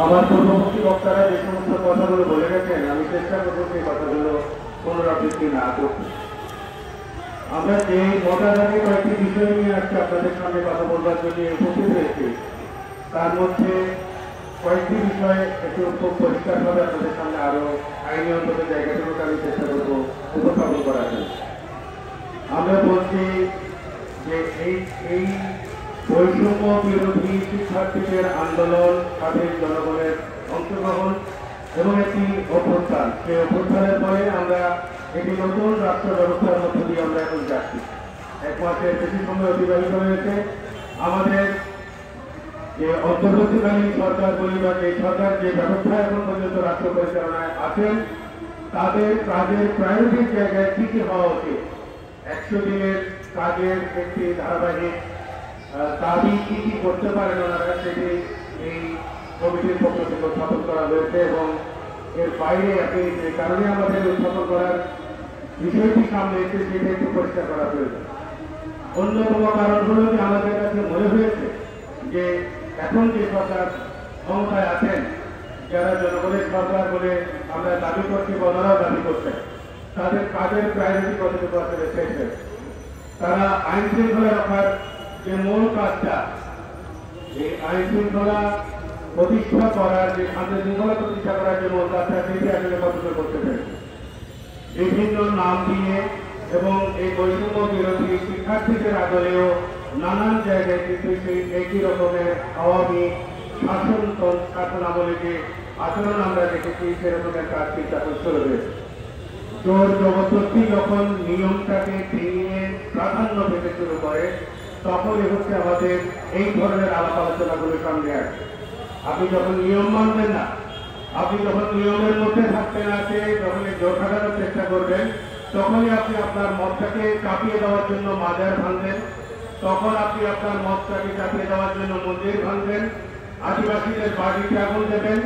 আমার পূর্ববর্তী বক্তারা যে সমস্ত কথাগুলো বলে গেছেন আমি চেষ্টা করবো সেই কথাগুলো পুনরাবৃত্তি না করতে। আমরা যে মোটা দাগে কয়েকটি বিষয় নিয়ে আজকে আপনাদের সামনে কথা বলবার জন্য উপস্থিত হয়েছি, তার মধ্যে কয়েকটি বিষয় একটু খুব পরিষ্কারভাবে আপনাদের সামনে আরো আইনি অন্তত জায়গাটুকুকে আমি চেষ্টা করবো উপস্থাপন করার জন্য। আমরা বলছি যে এই বৈষম্য বিরোধী শিক্ষার্থীদের আন্দোলন, স্বাধীন জনগণের অংশগ্রহণ এবং একটি অভ্যুত্থান, সেই অভ্যুত্থানের পরে আমরা একটি নতুন রাষ্ট্র ব্যবস্থার মধ্য দিয়ে আমরা এখন যাচ্ছি। এক মাসের বেশি সময় অতিবাহিত হয়েছে। আমাদের যে অন্তর্বর্তীকালীন সরকার বলি বা যে সরকার যে ব্যবস্থা এখন পর্যন্ত রাষ্ট্র পরিচালনায় আছেন, তাদের কাজের প্রায়োরিটির জায়গায় কি কি হওয়া উচিত, 100 দিনের কাজের একটি ধারাবাহিক দাবি কি কি করতে পারেন ওনারা, সেটি এই কমিটির পক্ষ থেকে উত্থাপন করা হয়েছে। এবং এর বাইরে আপনি যে কারণে আমাদের উত্থাপন করার বিষয়টি সামনে এসে সেটা একটু পরিষ্কার করা প্রয়োজন। অন্যতম কারণ হল যে আমাদের কাছে মনে হয়েছে যে এখন যে সরকার ক্ষমতায় আছেন, যারা জনগণের সরকার বলে আমরা দাবি করছি বা ওনারাও দাবি করছেন, তাদের কাজের প্রায়োরিটি কতটুকু আসলে শেষ হয়েছে। তারা আইন শৃঙ্খলা রক্ষার যে মূল কাজটা, এই আইন শৃঙ্খলা প্রতিষ্ঠা করার যে শান্তি শৃঙ্খলা প্রতিষ্ঠা করার যে মূল কাজটা, সেটি আসলে কতটুকু করতে পেরেছে। বিভিন্ন নাম দিয়ে এবং এই বৈষম্য বিরোধী শিক্ষার্থীদের আদলেও নানান জায়গায় কিন্তু সেই একই রকমের আওয়ামী শাসন আমলে যে আচরণ আমরা দেখেছি, সেরকমের কাজ কিন্তু এখন শুরু হয়েছে। জোর জবরদস্তি যখন নিয়মটাকে ভেঙে প্রাধান্য পেতে শুরু করে, তখনই হচ্ছে আমাদের এই ধরনের আলাপ আলোচনাগুলো সামনে আসে। আপনি যখন নিয়ম মানবেন না, আপনি যখন নিয়মের মধ্যে থাকতে না চেয়ে যখন জোর খাটানোর চেষ্টা করবেন, তখনই আপনি আপনার মতটাকে চাপিয়ে দেওয়ার জন্য মাজার ভাঙবেন, তখন আপনি আপনার মতটাকে চাপিয়ে দেওয়ার জন্য মন্দির ভাঙবেন, আদিবাসীদের বাড়িতে আগুন দেবেন,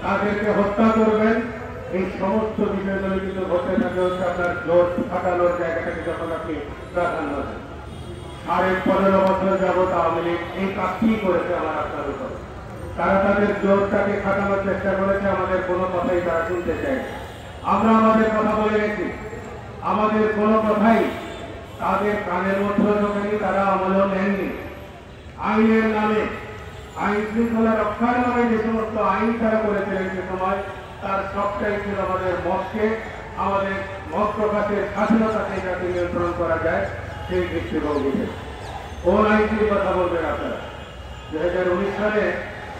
তাদেরকে হত্যা করবেন। এই সমস্ত বিষয়গুলো কিন্তু ঘটতে থাকে হচ্ছে আপনার জোর খাটানোর জায়গাটাকে যখন আপনি প্রাধান্য দেন। 15.5 বছর যাবৎ আওয়ামী লীগ এই কাজটি করেছে আমার আপনার উপর। তারা তাদের জোরটাকে খাটানোর চেষ্টা করেছে, আমাদের কোনো কথাই তারা শুনতে চায়। আমরা আমাদের কথা বলে গেছি, আমাদের কোনো কথাই তাদের কানের মধ্যে ঢোকেনি, তারা আমলেও নেননি। আইনের নামে, আইন শৃঙ্খলা রক্ষার নামে যে সমস্ত আইন তারা করেছিলেন সে সময়, তার সবটাই ছিল আমাদের মতকে, আমাদের মত প্রকাশের স্বাধীনতাকে যাতে নিয়ন্ত্রণ করা যায় সেই দৃষ্টিভঙ্গিতে। কোন আইনটির কথা বলবেন আপনারা? 2019 সালে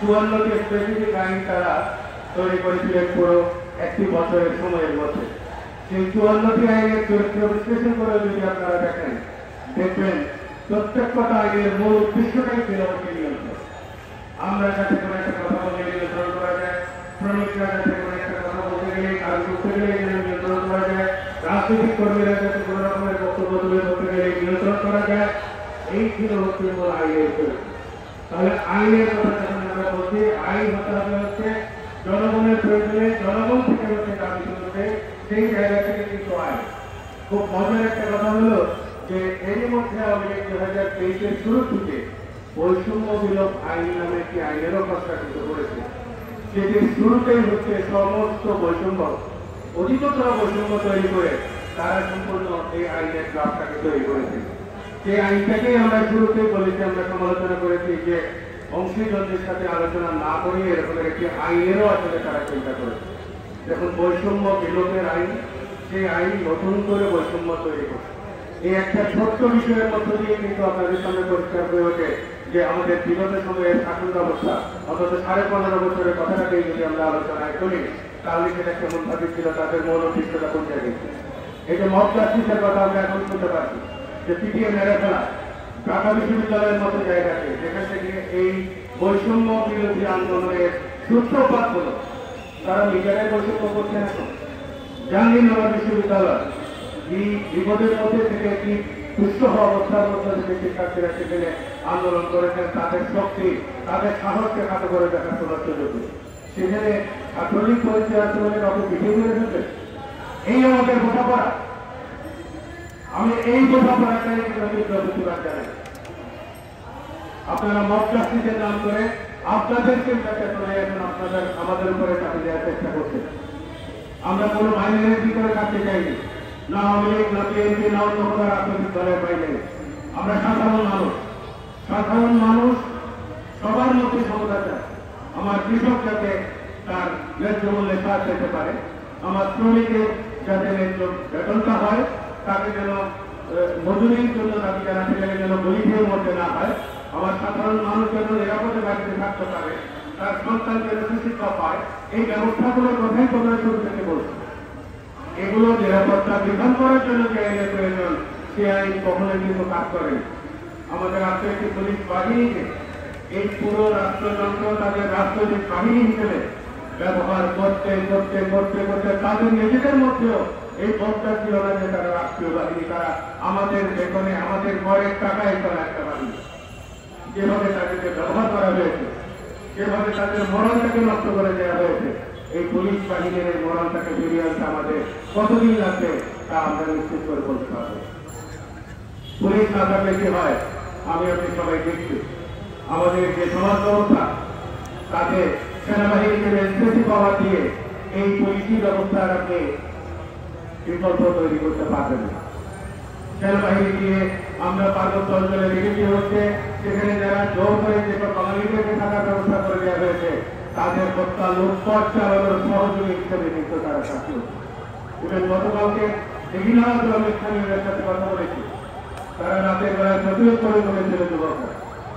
54টি স্পেসিফিক আইন তারা তৈরি করেছিলেন পুরো একটি বছরের সময়ের মধ্যে। সেই 54টি আইনের চরিত্র বিশ্লেষণ করে যদি আপনারা দেখেন, দেখবেন প্রত্যেকটা আইনের মূল উদ্দেশ্যটাই ছিল নিয়ন্ত্রণ। আমরা যাতে কোনো একটা কথা বলতে নিয়ন্ত্রণ করা যায়, শ্রমিকরা যাতে কোনো একটা কথা বলতে গেলে, কাজ করতে গেলে নিয়ন্ত্রণ করা যায়, রাজনৈতিক কর্মীরা যাতে কোনো রকমের বক্তব্য তুলে ধরতে গেলে নিয়ন্ত্রণ করা যায়, এই ছিল হচ্ছে মূল আইনের চরিত্র। তাহলে আইনের কথা যখন আমরা বলছি, আইন হতে হবে হচ্ছে জনগণের প্রয়োজনে, জনগণ থেকে হচ্ছে দাবি তুলতে, সেই জায়গা থেকে কিন্তু আইন। খুব মজার একটা কথা হলো যে এরই মধ্যে আওয়ামী লীগ 2023-এর শুরু থেকে বৈষম্য বিলোপ আইন নামে একটি আইনেরও প্রস্তাবিত করেছে, যেটির শুরুতেই হচ্ছে সমস্ত বৈষম্য, অধিকতর বৈষম্য তৈরি করে তারা সম্পূর্ণ এই আইনের ড্রাফটটাকে তৈরি করেছে। সেই আইনটাকেই আমরা শুরুতেই বলেছি, আমরা সমালোচনা করেছি যে অংশীজনদের সাথে আলোচনা না করিয়ে এরকমের একটি আইনেরও আসলে তারা চিন্তা করেছে। দেখুন, বৈষম্য বিলোপের আইন, সেই আইন নতুন করে বৈষম্য তৈরি করছে। এই একটা ছোট্ট বিষয়ের মধ্য দিয়ে কিন্তু আপনাদের সামনে পরিষ্কার হয়ে ওঠে যে আমাদের বিগত সময়ের শাসন ব্যবস্থা, অন্তত 15.5 বছরের কথাটাকেই যদি আমরা আলোচনায় করি, তাহলে সেটা কেমন ভাবে ছিল, তাদের মূল উদ্দেশ্যটা কোন জায়গায়। এই যে মব জাস্টিসের কথা আমরা এখন শুনতে পাচ্ছি, যে পিটিয়ে মেরে ফেলা ঢাকা বিশ্ববিদ্যালয়ের মতো জায়গাতে, যেখান থেকে এই বৈষম্য বিরোধী আন্দোলনের সূত্রপাত হলো, তারা নিজেরাই বৈষম্য করছেন। এখন জাহাঙ্গীরনগর বিশ্ববিদ্যালয় এই বিপদের মধ্যে থেকে একটি দুঃসহ অবস্থার মধ্যে থেকে শিক্ষার্থীরা সেখানে আন্দোলন করেছেন, তাদের শক্তি, তাদের সাহসকে খাটো করে দেখার কোনো সুযোগ নেই। সেখানে ছাত্রলীগ পরিচয় আন্দোলনের অত পিছিয়ে মেরে ফেলবে, এই আমাদের বোঝাপড়া। আমি এই বোঝাপড়াটাই প্রতিবাদ জানাই। আপনারা মব জাস্টিসের নাম করে আপনাদের চিন্তা চেতনায় এখন আপনারা আমাদের উপরে চাপিয়ে দেওয়ার চেষ্টা করছে। আমরা কোনো বাইরের ভিতরে থাকতে চাইনি, না আওয়ামী লীগ, না বিএনপি, না অন্য কোনো রাজনৈতিক দলের বাইরে। আমরা সাধারণ মানুষ, সাধারণ মানুষ সবার মধ্যে ক্ষমতা চায়। আমার কৃষক যাতে তার ন্যায্য মূল্যে সার পেতে পারে, আমার শ্রমিকের যাতে ন্যায্য বেতনটা হয়, তাকে যেন মজুরির জন্য দাবি জানাতে গেলে যেন গরিবের মধ্যে না হয়, আমার সাধারণ মানুষ যেন নিরাপদে বাড়িতে থাকতে পারে, তার সন্তান যেন সুশিক্ষা পায়, এই ব্যবস্থাগুলোর কথাই তোমরা শুরু থেকে বলছো। এগুলো নিরাপত্তা বিধান করার জন্য যে আইনের প্রয়োজন, সে আইন কখনোই কিন্তু কাজ করে। আমাদের রাষ্ট্রীয় পুলিশ বাহিনীকে এই পুরো রাষ্ট্রযন্ত্র তাদের রাজনৈতিক বাহিনী হিসেবে ব্যবহার করতে করতে করতে করতে তাদের নিজেদের মধ্যেও এই বোধটা ছিল না যে তারা রাষ্ট্রীয় বাহিনী, তারা আমাদের বেতনে আমাদের ঘরের টাকায় তারা একটা বাহিনী। যেভাবে তাদেরকে ব্যবহার করা হয়েছে, যেভাবে তাদের মরণটাকে নষ্ট করে দেওয়া হয়েছে, এই পুলিশ বাহিনীর এই মরণটাকে ফিরিয়ে আনতে আমাদের কতদিন লাগবে তা আমরা নিশ্চিত করে বলতে পারবো। পুলিশ না থাকলে কি হয় আমি আপনি সবাই দেখছি, আমাদের যে সমাজ ব্যবস্থা তাতে সেনাবাহিনীকে স্পেসি পাওয়ার দিয়ে এই পুলিশি ব্যবস্থার আপনি বিকল্প তৈরি করতে পারবেন না। সেনাবাহিনী দিয়ে আমরা পার্বত্য অঞ্চলে দেখেছি হচ্ছে, সেখানে যারা জোর করে যেসব বাঙালিদেরকে থাকার ব্যবস্থা করে দেওয়া হয়েছে, তাদের হত্যা লুটপাট চালানোর সহযোগী হিসেবে কিন্তু তারা সাক্ষী হচ্ছে। এবং গতকালকে বিভিন্ন স্থানীয়দের সাথে কথা বলেছি, তারা রাতের বেলায় প্রতিরোধ করে করেছিল যুবকরা,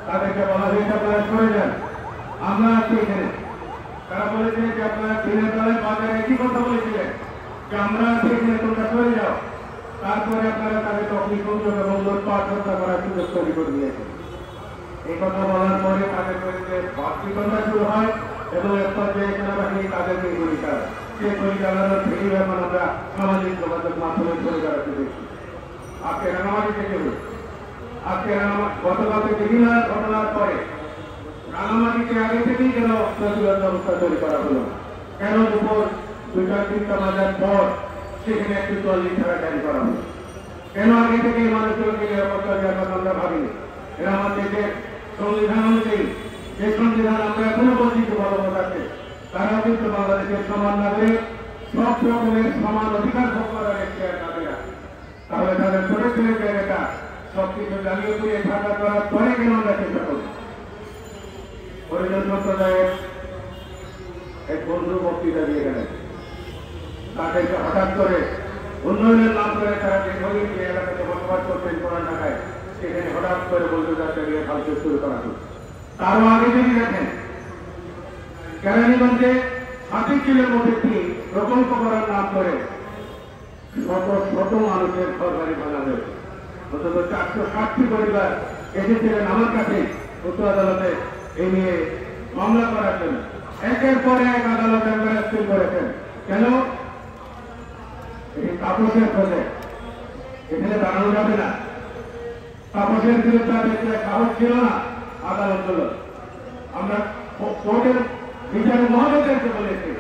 তাদেরকে বলা হয়েছে আপনারা সরে যান, আমরা আছি এখানে। তারা বলেছে যে আপনারা দিনের বেলায় বাজারে একই কথা বলেছিলেন যে আমরা আছি এখানে, তোমরা সরে যাও। তারপরে আপনারা তাদেরকে অগ্নিসংযোগ এবং লুটপাট হত্যা করার সুযোগ তৈরি করে দিয়েছে। এই কথা বলার পরে তাদের বিরুদ্ধে বাস্তবিকতা শুরু হয় এবং এক পর্যায়ে সেনাবাহিনী তাদেরকে গুলি চালায়। সে গুলি চালানোর ভিডিও এখন আমরা সামাজিক যোগাযোগ মাধ্যমে ঘুরে বেড়াতে দেখি। আজকে রাঙামাটি থেকে হল, আজকে গতকালকে বিভিন্ন ঘটনার পরে রাঙামাটিতে আগে থেকেই কেন প্রতিরোধ ব্যবস্থা তৈরি করা হলো, কেন দুপুর 2টা-3টা বাজার পর সেখানে একটু চল্লি ছাড়া জারি করা হলো, কেন আগে থেকে মানুষগুলোকে নিরাপত্তা দেওয়ার কথা আমরা ভাবিনি। এরা আমার দেশের সংবিধান অনুযায়ী, যে সংবিধান আমরা এখনো বঞ্চিত বলবৎ আছে, তারাও কিন্তু বাংলাদেশের সমান নাগরিক, সব রকমের সমান অধিকার ভোগ করার এখতিয়ার তাদের আছে। তাহলে তাদের প্রোটেকশনের জায়গাটা সবকিছু জ্বালিয়ে পুড়িয়ে ঠান্ডা করার পরে কেন আমরা চেষ্টা করি। হরিজন সম্প্রদায়ের এক বন্ধু বক্তৃতা দিয়ে গেলেন, তাদেরকে হঠাৎ করে উন্নয়নের নাম করে তারা যে এলাকাতে বসবাস করতেন পুরান ঢাকায়, সেখানে হঠাৎ করে বুলডোজার চালিয়ে ফালতু শুরু করা হল। তারও আগে যদি দেখেন কেরানীগঞ্জে 30 কিলোমিটার প্রকল্প করার নাম করে শত শত মানুষের ঘর বাড়ি ভাঙা হয়েছে। অন্তত 460টি পরিবার এসেছিলেন আমার কাছে উচ্চ আদালতে এই নিয়ে মামলা করার জন্য। একের পর এক আদালত এম্বারেস্টিং করেছেন। কেন? এই তাপসের খোঁজে এখানে দাঁড়ানো যাবে না। তাপসের বিরুদ্ধে সাহস ছিল না আদালতগুলো। আমরা কোর্টের বিচারক মহোদয়দেরকে বলেছি,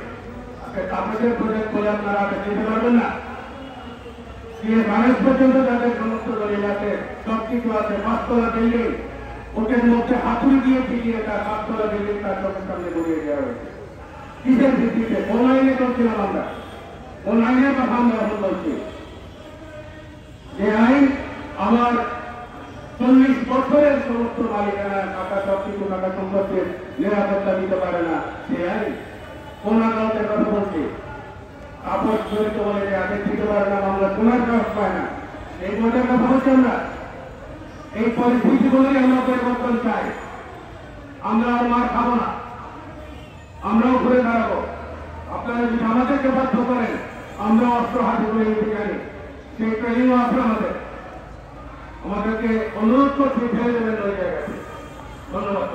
তাপসের প্রজেক্ট বলে আপনারা দিতে পারবেন না। মানুষ পর্যন্ত যাদের সমস্ত দলিল আছে, সবকিছু আছে, 5তলা বিল্ডিং, ওদের মধ্যে হাতুড়ি দিয়ে ফিরিয়ে তার 5তলা বিল্ডিং তার চোখের সামনে গড়িয়ে দেওয়া হয়েছে। কিসের ভিত্তিতে? কোন আইনে করছিলাম আমরা? কোন আইনের কথা আমরা এখন বলছি? যে আইন আমার 40 বছরের সমস্ত মালিকানা টাকা সবকিছু টাকা সম্পত্তির নিরাপত্তা দিতে পারে না, সে আইন কোন আদালতের কথা বলছি? আপস জড়িত বলে যে আগে দিতে পারে না, মামলা শোনার সাহস পায় না, এই বোর্ডের কথা বলছি আমরা। এই পরিস্থিতি বলেই আমরা পরিবর্তন চাই। আমরা আর মার খাবো না, আমরাও ঘুরে দাঁড়াবো। আপনারা যদি আমাদেরকে বাধ্য করেন আমরা অস্ত্র হাতে করে নিতে জানি, সেই ট্রেনিংও আছে আমাদের। আমাদেরকে অনুরোধ করছি ফেলে দেবেন ওই জায়গাতে। ধন্যবাদ।